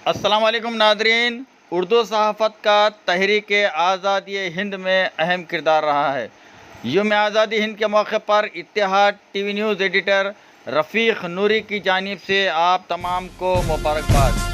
अस्सलाम वालेकुम नादरीन। उर्दू सहाफ़त का तहरीक आज़ादी हिंद में अहम किरदार रहा है। यौम आज़ादी हिंद के मौके पर इत्तेहाद टीवी न्यूज़ एडिटर रफ़ीक नूरी की जानिब से आप तमाम को मुबारकबाद।